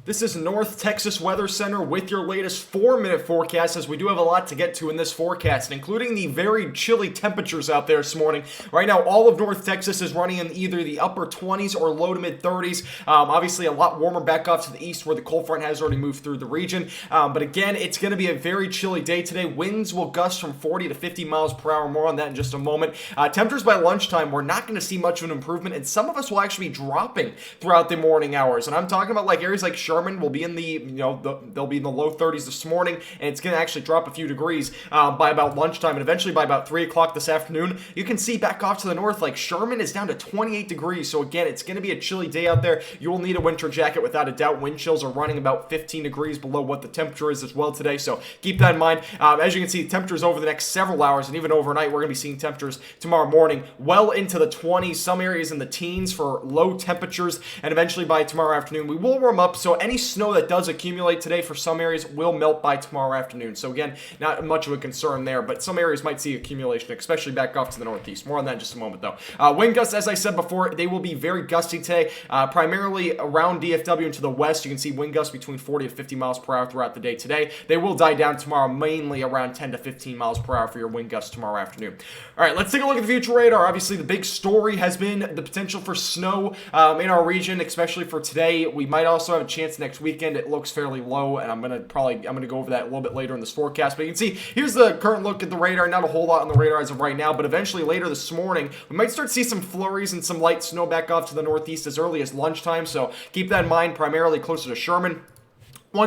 This is North Texas Weather Center with your latest 4-minute forecast, as we do have a lot to get to in this forecast, including the very chilly temperatures out there this morning. Right now, all of North Texas is running in either the upper 20s or low to mid 30s. Obviously, a lot warmer back off to the east where the cold front has already moved through the region. But again, it's going to be a very chilly day today. Winds will gust from 40 to 50 miles per hour. More on that in just a moment. Temperatures by lunchtime, we're not going to see much of an improvement, and some of us will actually be dropping throughout the morning hours. And I'm talking about like areas like Sherman will be in the, they'll be in the low 30s this morning, and it's going to actually drop a few degrees by about lunchtime, and eventually by about 3 o'clock this afternoon, you can see back off to the north, like Sherman is down to 28 degrees. So again, it's going to be a chilly day out there. You will need a winter jacket without a doubt. Wind chills are running about 15 degrees below what the temperature is as well today, so keep that in mind. As you can see, temperatures over the next several hours and even overnight, we're going to be seeing temperatures tomorrow morning well into the 20s, some areas in the teens for low temperatures, and eventually by tomorrow afternoon, we will warm up. So any snow that does accumulate today for some areas will melt by tomorrow afternoon. So again, not much of a concern there, but some areas might see accumulation, especially back off to the northeast. More on that in just a moment, though. Wind gusts, as I said before, they will be very gusty today, primarily around DFW and to the west. You can see wind gusts between 40 to 50 miles per hour throughout the day today. They will die down tomorrow, mainly around 10 to 15 miles per hour for your wind gusts tomorrow afternoon. All right, let's take a look at the future radar. Obviously, the big story has been the potential for snow in our region, especially for today. We might also have a chance next weekend. It looks fairly low, and I'm gonna go over that a little bit later in this forecast. But you can see here's the current look at the radar. Not a whole lot on the radar as of right now, but eventually later this morning we might start to see some flurries and some light snow back off to the northeast as early as lunchtime. So keep that in mind. Primarily closer to Sherman.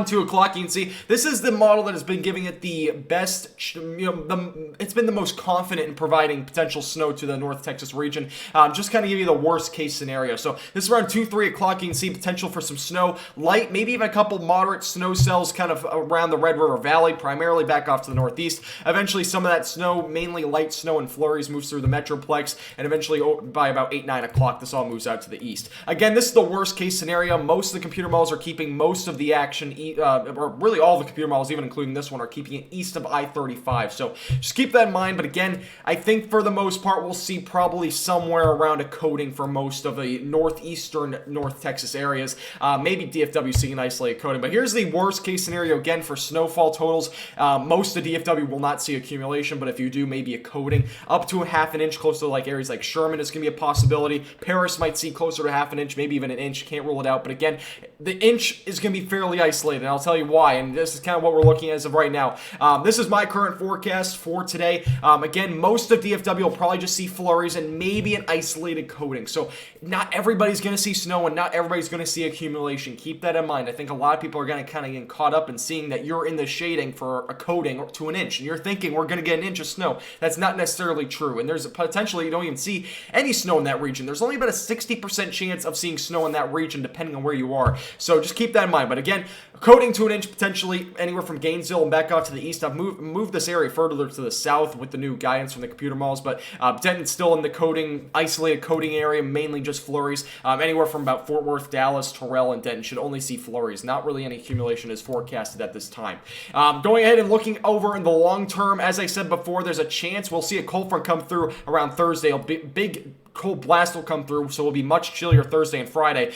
2 o'clock, you can see this is the model that has been giving it the best, it's been the most confident in providing potential snow to the North Texas region. Just kind of give you the worst case scenario. So this is around 3 o'clock, you can see potential for some snow, light, maybe even a couple moderate snow cells kind of around the Red River Valley, primarily back off to the northeast. Eventually some of that snow, mainly light snow and flurries, moves through the Metroplex, and eventually by about 9 o'clock, this all moves out to the east. Again, this is the worst case scenario. Most of the computer models are keeping most of the action, or really all the computer models, even including this one, are keeping it east of I-35. So just keep that in mind. But again, I think for the most part, we'll see probably somewhere around a coating for most of the northeastern North Texas areas. Maybe DFW seeing an isolated coating. But here's the worst case scenario again for snowfall totals. Most of DFW will not see accumulation, but if you do, maybe a coating up to a half an inch, close to like areas like Sherman is going to be a possibility. Paris might see closer to half an inch, maybe even an inch. Can't rule it out. But again, the inch is going to be fairly isolated. I'll tell you why, and this is kind of what we're looking at as of right now. This is my current forecast for today. Again, most of DFW will probably just see flurries and maybe an isolated coating. So not everybody's going to see snow and not everybody's going to see accumulation. Keep that in mind. I think a lot of people are going to kind of get caught up in seeing that you're in the shading for a coating to an inch, and you're thinking we're going to get an inch of snow. That's not necessarily true, and there's a potentially you don't even see any snow in that region. There's only about a 60% chance of seeing snow in that region depending on where you are. So just keep that in mind. But again, coating to an inch potentially anywhere from Gainesville and back off to the east. I've moved this area further to the south with the new guidance from the computer models, but Denton's still in the coating, isolated coating area, mainly just flurries. Anywhere from about Fort Worth, Dallas, Terrell, and Denton should only see flurries. Not really any accumulation is forecasted at this time. Going ahead and looking over in the long term, as I said before, there's a chance we'll see a cold front come through around Thursday. A big cold blast will come through, so it'll be much chillier Thursday and Friday.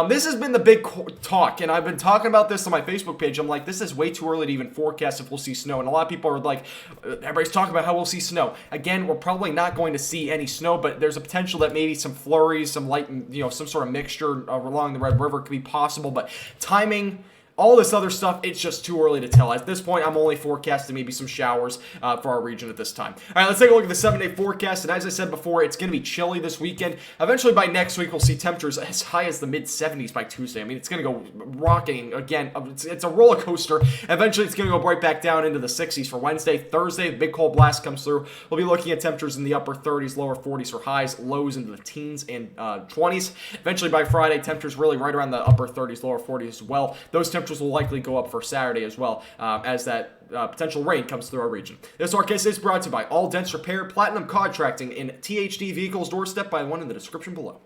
This has been the big talk, and I've been talking about this on my Facebook page. I'm like, this is way too early to even forecast if we'll see snow, and a lot of people are like, everybody's talking about how we'll see snow. Again, we're probably not going to see any snow, but there's a potential that maybe some flurries, some light, some sort of mixture along the Red River could be possible, but timing, all this other stuff, it's just too early to tell. At this point, I'm only forecasting maybe some showers for our region at this time. All right, let's take a look at the 7-day forecast. And as I said before, it's going to be chilly this weekend. Eventually, by next week, we'll see temperatures as high as the mid-70s by Tuesday. I mean, it's going to go rocketing again. It's a roller coaster. Eventually, it's going to go right back down into the 60s for Wednesday. Thursday, the big cold blast comes through. We'll be looking at temperatures in the upper 30s, lower 40s for highs, lows into the teens and 20s. Eventually, by Friday, temperatures really right around the upper 30s, lower 40s as well. Those temperatures will likely go up for Saturday as well, as that potential rain comes through our region. This forecast is brought to you by All Dents Repair, Platinum Contracting, and THD Vehicles Doorstep by the one in the description below.